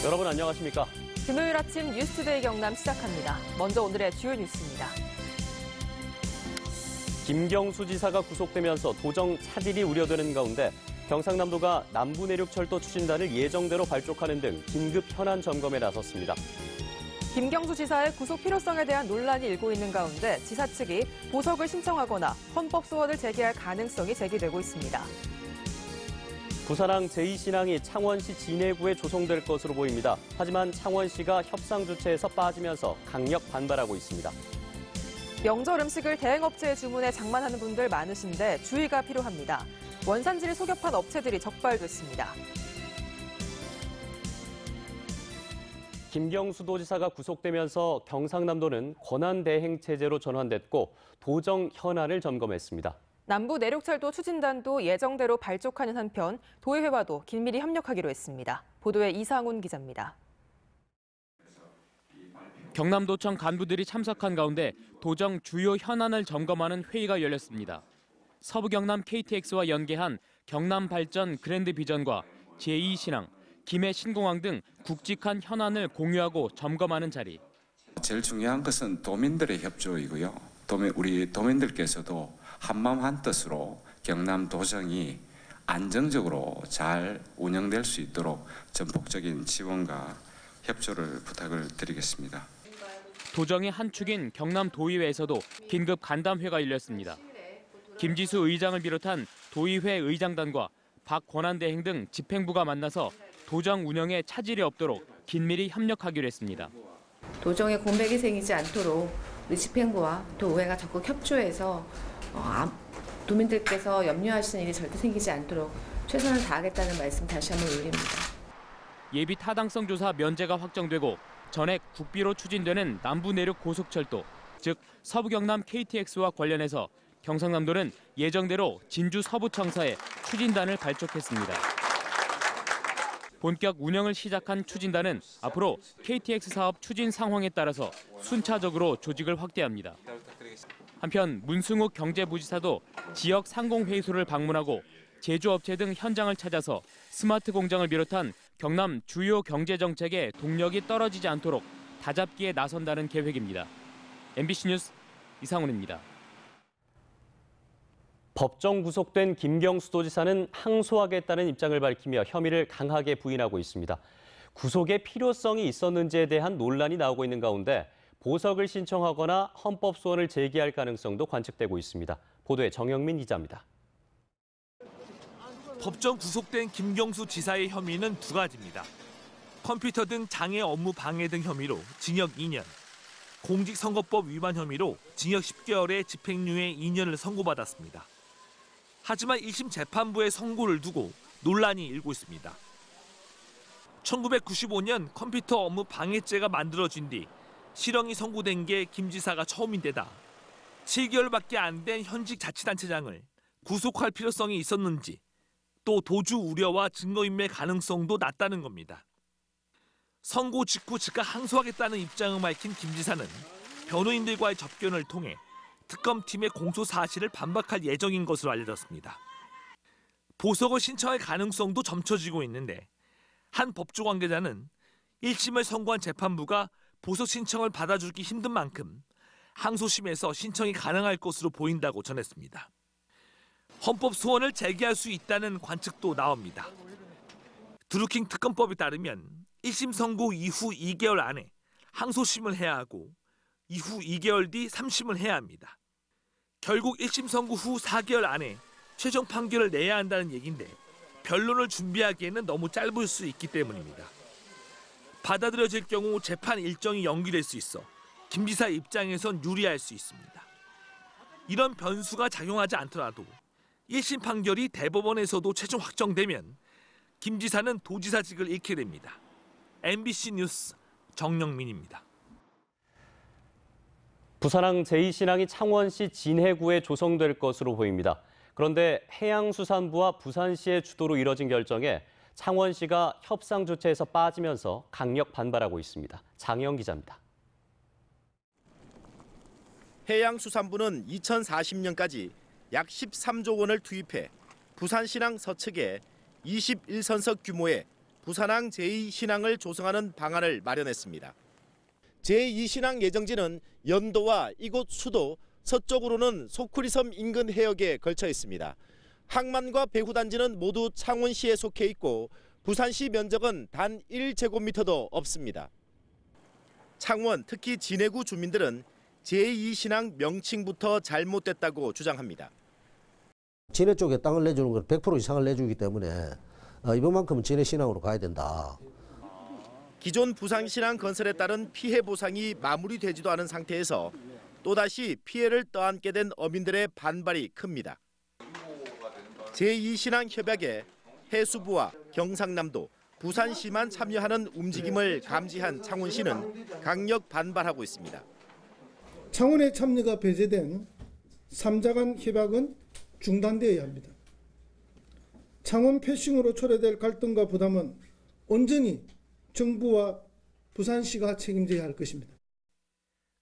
여러분 안녕하십니까? 금요일 아침 뉴스투데이 경남 시작합니다. 먼저 오늘의 주요 뉴스입니다. 김경수 지사가 구속되면서 도정 차질이 우려되는 가운데 경상남도가 남부내륙철도 추진단을 예정대로 발족하는 등 긴급 현안 점검에 나섰습니다. 김경수 지사의 구속 필요성에 대한 논란이 일고 있는 가운데 지사 측이 보석을 신청하거나 헌법 소원을 제기할 가능성이 제기되고 있습니다. 부산항 제2신항이 창원시 진해구에 조성될 것으로 보입니다. 하지만 창원시가 협상 주체에서 빠지면서 강력 반발하고 있습니다. 명절 음식을 대행업체에 주문해 장만하는 분들 많으신데 주의가 필요합니다. 원산지를 속여판 업체들이 적발됐습니다. 김경수 도지사가 구속되면서 경상남도는 권한대행 체제로 전환됐고 도정 현안을 점검했습니다. 남부 내륙철도 추진단도 예정대로 발족하는 한편 도의회와도 긴밀히 협력하기로 했습니다. 보도에 이상훈 기자입니다. 경남도청 간부들이 참석한 가운데 도정 주요 현안을 점검하는 회의가 열렸습니다. 서부경남 KTX와 연계한 경남발전 그랜드 비전과 제2신항, 김해 신공항 등 굵직한 현안을 공유하고 점검하는 자리. 제일 중요한 것은 도민들의 협조이고요. 우리 도민들께서도 한마음 한뜻으로 경남 도정이 안정적으로 잘 운영될 수 있도록 전폭적인 지원과 협조를 부탁을 드리겠습니다. 도정의 한 축인 경남 도의회에서도 긴급 간담회가 열렸습니다. 김지수 의장을 비롯한 도의회 의장단과 박 권한대행 등 집행부가 만나서 도정 운영에 차질이 없도록 긴밀히 협력하기로 했습니다. 도정에 공백이 생기지 않도록 우리 집행부와 도의회가 적극 협조해서 도민들께서 염려하시는 일이 절대 생기지 않도록 최선을 다하겠다는 말씀 다시 한번 올립니다. 예비 타당성 조사 면제가 확정되고 전액 국비로 추진되는 남부내륙 고속철도, 즉 서부경남 KTX와 관련해서 경상남도는 예정대로 진주 서부청사에 추진단을 발족했습니다. 본격 운영을 시작한 추진단은 앞으로 KTX 사업 추진 상황에 따라서 순차적으로 조직을 확대합니다. 한편 문승욱 경제부지사도 지역 상공회의소를 방문하고 제조업체 등 현장을 찾아서 스마트 공장을 비롯한 경남 주요 경제정책에 동력이 떨어지지 않도록 다잡기에 나선다는 계획입니다. MBC 뉴스 이상훈입니다. 법정 구속된 김경수 도지사는 항소하겠다는 입장을 밝히며 혐의를 강하게 부인하고 있습니다. 구속의 필요성이 있었는지에 대한 논란이 나오고 있는 가운데 보석을 신청하거나 헌법 소원을 제기할 가능성도 관측되고 있습니다. 보도에 정영민 기자입니다. 법정 구속된 김경수 지사의 혐의는 두 가지입니다. 컴퓨터 등 장애 업무 방해 등 혐의로 징역 2년, 공직선거법 위반 혐의로 징역 10개월에 집행유예 2년을 선고받았습니다. 하지만 1심 재판부의 선고를 두고 논란이 일고 있습니다. 1995년 컴퓨터 업무 방해죄가 만들어진 뒤 실형이 선고된 게 김 지사가 처음인데다 7개월밖에 안 된 현직 자치단체장을 구속할 필요성이 있었는지 또 도주 우려와 증거인멸 가능성도 낮다는 겁니다. 선고 직후 즉각 항소하겠다는 입장을 밝힌 김 지사는 변호인들과의 접견을 통해 특검팀의 공소 사실을 반박할 예정인 것으로 알려졌습니다. 보석을 신청할 가능성도 점쳐지고 있는데 한 법조 관계자는 1심을 선고한 재판부가 보석 신청을 받아주기 힘든 만큼 항소심에서 신청이 가능할 것으로 보인다고 전했습니다. 헌법 소원을 제기할 수 있다는 관측도 나옵니다. 드루킹 특검법에 따르면 1심 선고 이후 2개월 안에 항소심을 해야 하고 이후 2개월 뒤 3심을 해야 합니다. 결국 1심 선고 후 4개월 안에 최종 판결을 내야 한다는 얘기인데 변론을 준비하기에는 너무 짧을 수 있기 때문입니다. 받아들여질 경우 재판 일정이 연기될 수 있어 김 지사 입장에선 유리할 수 있습니다. 이런 변수가 작용하지 않더라도 1심 판결이 대법원에서도 최종 확정되면 김 지사는 도지사직을 잃게 됩니다. MBC 뉴스 정영민입니다. 부산항 제2신항이 창원시 진해구에 조성될 것으로 보입니다. 그런데 해양수산부와 부산시의 주도로 이뤄진 결정에 창원시가 협상 주체에서 빠지면서 강력 반발하고 있습니다. 장영 기자입니다. 해양수산부는 2040년까지 약 13조 원을 투입해 부산신항 서측에 21선석 규모의 부산항 제2신항을 조성하는 방안을 마련했습니다. 제2신항 예정지는 연도와 이곳 수도, 서쪽으로는 소쿠리섬 인근 해역에 걸쳐 있습니다. 항만과 배후단지는 모두 창원시에 속해 있고 부산시 면적은 단 1제곱미터도 없습니다. 창원, 특히 진해구 주민들은 제2신항 명칭부터 잘못됐다고 주장합니다. 진해 쪽에 땅을 내주는 걸 100% 이상을 내주기 때문에 이번만큼은 진해 신항으로 가야 된다. 기존 부산신항 건설에 따른 피해 보상이 마무리되지도 않은 상태에서 또다시 피해를 떠안게 된 어민들의 반발이 큽니다. 제2신항 협약에 해수부와 경상남도, 부산시만 참여하는 움직임을 감지한 창원시는 강력 반발하고 있습니다. 창원의 참여가 배제된 3자 간 협약은 중단되어야 합니다. 창원 패싱으로 초래될 갈등과 부담은 온전히 정부와 부산시가 책임져야 할 것입니다.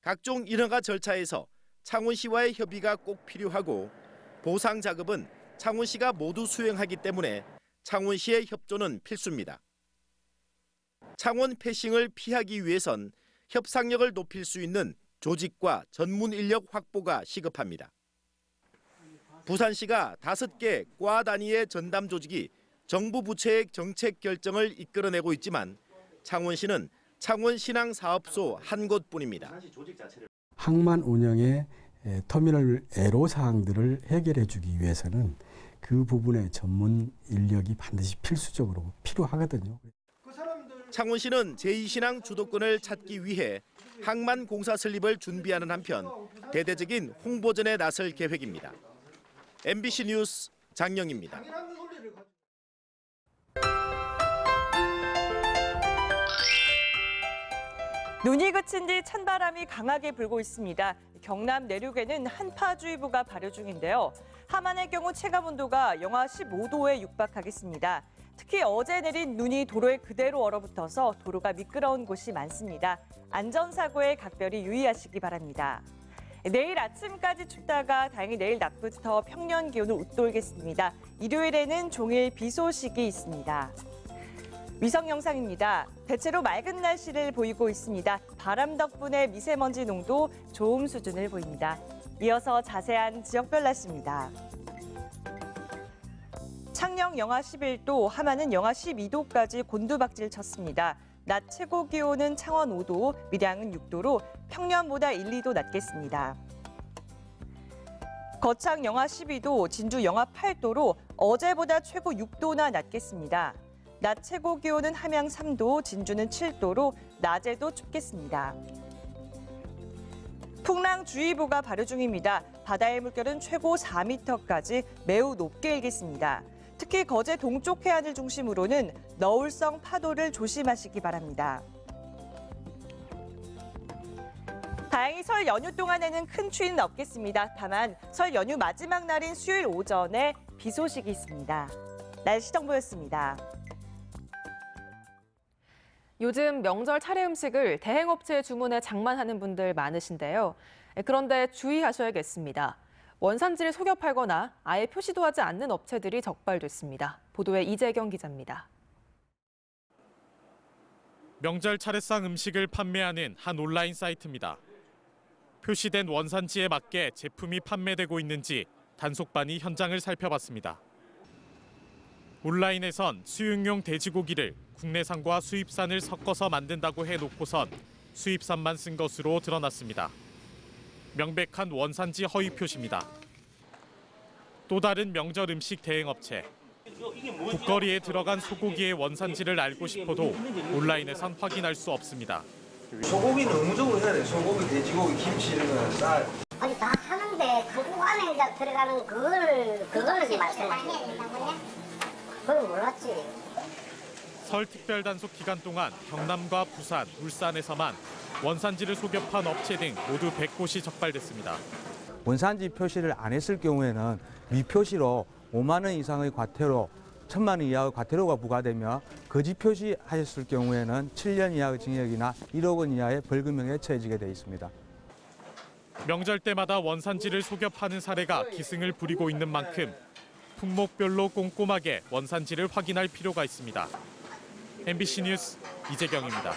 각종 인허가 절차에서 창원시와의 협의가 꼭 필요하고 보상 작업은 창원시가 모두 수행하기 때문에 창원시의 협조는 필수입니다. 창원 패싱을 피하기 위해선 협상력을 높일 수 있는 조직과 전문 인력 확보가 시급합니다. 부산시가 5개 과 단위의 전담 조직이 정부 부처의 정책 결정을 이끌어내고 있지만 창원시는 창원신항 사업소 한 곳뿐입니다. 항만 운영의 터미널 애로사항들을 해결해 주기 위해서는 그 부분의 전문 인력이 반드시 필수적으로 필요하거든요. 창원시는 제2신항 주도권을 찾기 위해 항만 공사 설립을 준비하는 한편 대대적인 홍보전에 나설 계획입니다. MBC 뉴스 장영입니다. 눈이 그친 뒤 찬바람이 강하게 불고 있습니다. 경남 내륙에는 한파주의보가 발효 중인데요. 함안의 경우 체감온도가 영하 15도에 육박하겠습니다. 특히 어제 내린 눈이 도로에 그대로 얼어붙어서 도로가 미끄러운 곳이 많습니다. 안전사고에 각별히 유의하시기 바랍니다. 내일 아침까지 춥다가 다행히 내일 낮부터 평년 기온을 웃돌겠습니다. 일요일에는 종일 비 소식이 있습니다. 위성 영상입니다. 대체로 맑은 날씨를 보이고 있습니다. 바람 덕분에 미세먼지 농도 좋음 수준을 보입니다. 이어서 자세한 지역별 날씨입니다. 창녕 영하 11도, 함안은 영하 12도까지 곤두박질 쳤습니다. 낮 최고 기온은 창원 5도, 밀양은 6도로 평년보다 1, 2도 낮겠습니다. 거창 영하 12도, 진주 영하 8도로 어제보다 최고 6도나 낮겠습니다. 낮 최고 기온은 함양 3도, 진주는 7도로 낮에도 춥겠습니다. 풍랑주의보가 발효 중입니다. 바다의 물결은 최고 4m까지 매우 높게 일겠습니다. 특히 거제 동쪽 해안을 중심으로는 너울성 파도를 조심하시기 바랍니다. 다행히 설 연휴 동안에는 큰 추위는 없겠습니다. 다만 설 연휴 마지막 날인 수요일 오전에 비 소식이 있습니다. 날씨 정보였습니다. 요즘 명절 차례 음식을 대행업체에 주문해 장만하는 분들 많으신데요. 그런데 주의하셔야겠습니다. 원산지를 속여 팔거나 아예 표시도 하지 않는 업체들이 적발됐습니다. 보도에 이재경 기자입니다. 명절 차례상 음식을 판매하는 한 온라인 사이트입니다. 표시된 원산지에 맞게 제품이 판매되고 있는지 단속반이 현장을 살펴봤습니다. 온라인에선 수육용 돼지고기를 국내산과 수입산을 섞어서 만든다고 해놓고선 수입산만 쓴 것으로 드러났습니다. 명백한 원산지 허위 표시입니다. 또 다른 명절 음식 대행업체. 국거리에 들어간 소고기의 원산지를 알고 싶어도 온라인에선 확인할 수 없습니다. 소고기는 의무적으로 해야 돼요. 소고기, 돼지고기, 김치 이런 거는 쌀. 아니 다 하는데 그거 안에 이제 들어가는 그거를 말씀하시는 거예요? 그걸 몰랐지. 설 특별 단속 기간 동안 경남과 부산, 울산에서만 원산지를 속여 판 업체 등 모두 100곳이 적발됐습니다. 원산지 표시를 안 했을 경우에는 미표시로 5만 원 이상의 과태료, 1,000만 원 이하의 과태료가 부과되며 거짓 표시하셨을 경우에는 7년 이하의 징역이나 1억 원 이하의 벌금형에 처해지게 돼 있습니다. 명절 때마다 원산지를 속여 파는 사례가 기승을 부리고 있는 만큼 품목별로 꼼꼼하게 원산지를 확인할 필요가 있습니다. MBC 뉴스 이재경입니다.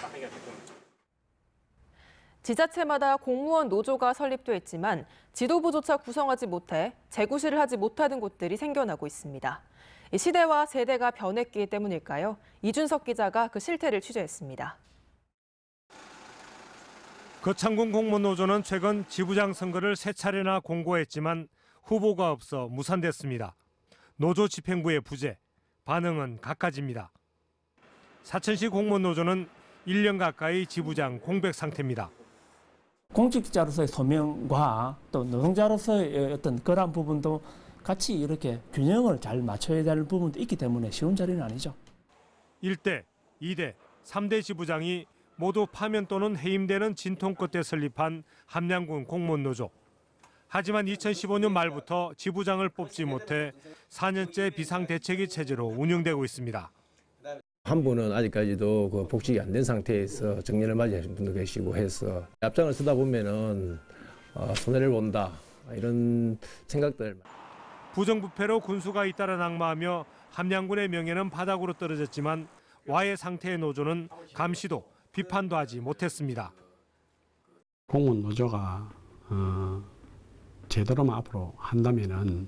지자체마다 공무원 노조가 설립돼 있지만 지도부조차 구성하지 못해 재구실을 하지 못하는 곳들이 생겨나고 있습니다. 시대와 세대가 변했기 때문일까요? 이준석 기자가 그 실태를 취재했습니다. 거창군 공무노조는 최근 지부장 선거를 3차례나 공고했지만 후보가 없어 무산됐습니다. 노조 집행부의 부재, 반응은 갖가지입니다. 사천시 공무노조는 1년 가까이 지부장 공백 상태입니다. 공직자로서의 소명과 또 노동자로서의 어떤 그러한 부분도 같이 이렇게 균형을 잘 맞춰야 될 부분도 있기 때문에 쉬운 자리는 아니죠. 1대, 2대, 3대 지부장이 모두 파면 또는 해임되는 진통 끝에 설립한 함양군 공무원노조. 하지만 2015년 말부터 지부장을 뽑지 못해 4년째 비상대책위 체제로 운영되고 있습니다. 한 분은 아직까지도 그 복직이 안 된 상태에서 정년을 맞이하신 분도 계시고 해서 앞장을 쓰다 보면은 손해를 본다 이런 생각들. 부정부패로 군수가 잇따라 낙마하며 함양군의 명예는 바닥으로 떨어졌지만 와해 상태의 노조는 감시도 비판도 하지 못했습니다. 공무원 노조가 제대로만 앞으로 한다면은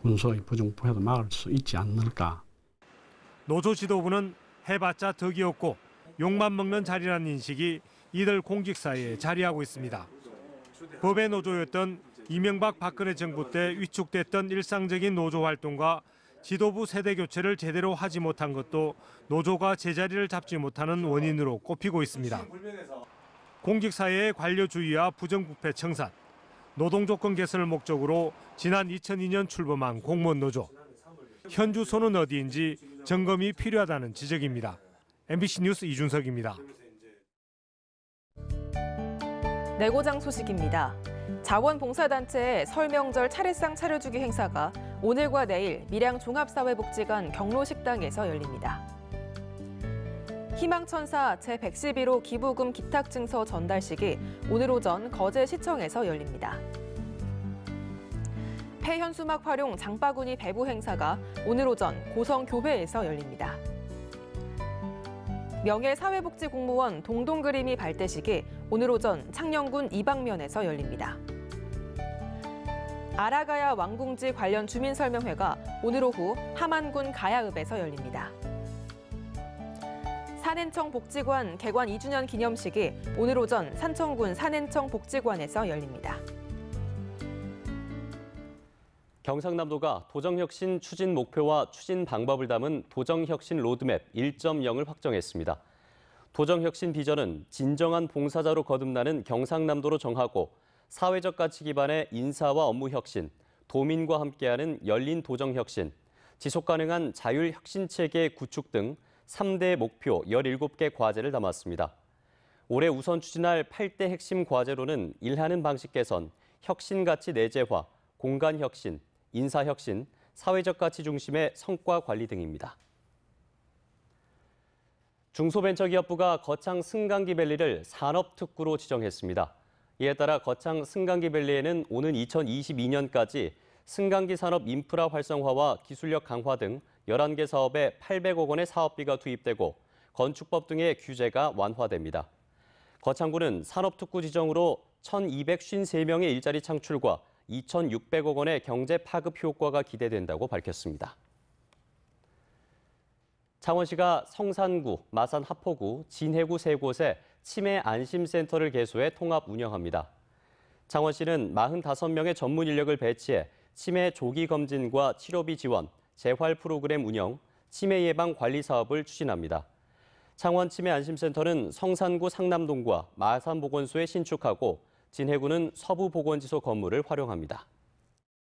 군수의 부정부패도 막을 수 있지 않을까. 노조 지도부는 해봤자 덕이 없고 욕만 먹는 자리라는 인식이 이들 공직사회에 자리하고 있습니다. 법의 노조였던 이명박 박근혜 정부 때 위축됐던 일상적인 노조 활동과 지도부 세대 교체를 제대로 하지 못한 것도 노조가 제자리를 잡지 못하는 원인으로 꼽히고 있습니다. 공직사회의 관료주의와 부정부패 청산, 노동조건 개선을 목적으로 지난 2002년 출범한 공무원노조. 현 주소는 어디인지 점검이 필요하다는 지적입니다. MBC 뉴스 이준석입니다. 내고장 소식입니다. 자원봉사단체의 설명절 차례상 차려주기 행사가 오늘과 내일 밀양 종합사회복지관 경로식당에서 열립니다. 희망천사 제111호 기부금 기탁증서 전달식이 오늘 오전 거제시청에서 열립니다. 폐현수막 활용 장바구니 배부 행사가 오늘 오전 고성교회에서 열립니다. 명예사회복지공무원 동동그림이 발대식이 오늘 오전 창녕군 이방면에서 열립니다. 아라가야 왕궁지 관련 주민설명회가 오늘 오후 함안군 가야읍에서 열립니다. 산엔청 복지관 개관 2주년 기념식이 오늘 오전 산청군 산엔청 복지관에서 열립니다. 경상남도가 도정혁신 추진 목표와 추진 방법을 담은 도정혁신 로드맵 1.0을 확정했습니다. 도정혁신 비전은 진정한 봉사자로 거듭나는 경상남도로 정하고 사회적 가치 기반의 인사와 업무 혁신, 도민과 함께하는 열린 도정혁신, 지속가능한 자율혁신체계 구축 등 3대 목표 17개 과제를 담았습니다. 올해 우선 추진할 8대 핵심 과제로는 일하는 방식 개선, 혁신 가치 내재화, 공간 혁신, 인사 혁신, 사회적 가치 중심의 성과 관리 등입니다. 중소벤처기업부가 거창 승강기밸리를 산업특구로 지정했습니다. 이에 따라 거창 승강기밸리에는 오는 2022년까지 승강기 산업 인프라 활성화와 기술력 강화 등 11개 사업에 800억 원의 사업비가 투입되고 건축법 등의 규제가 완화됩니다. 거창구는 산업특구 지정으로 1,253명의 일자리 창출과 2,600억 원의 경제 파급 효과가 기대된다고 밝혔습니다. 창원시가 성산구, 마산 하포구, 진해구 세 곳에 치매 안심센터를 개소해 통합 운영합니다. 창원시는 45명의 전문 인력을 배치해 치매 조기 검진과 치료비 지원, 재활 프로그램 운영, 치매 예방 관리 사업을 추진합니다. 창원 치매 안심센터는 성산구 상남동과 마산보건소에 신축하고 진해구는 서부보건지소 건물을 활용합니다.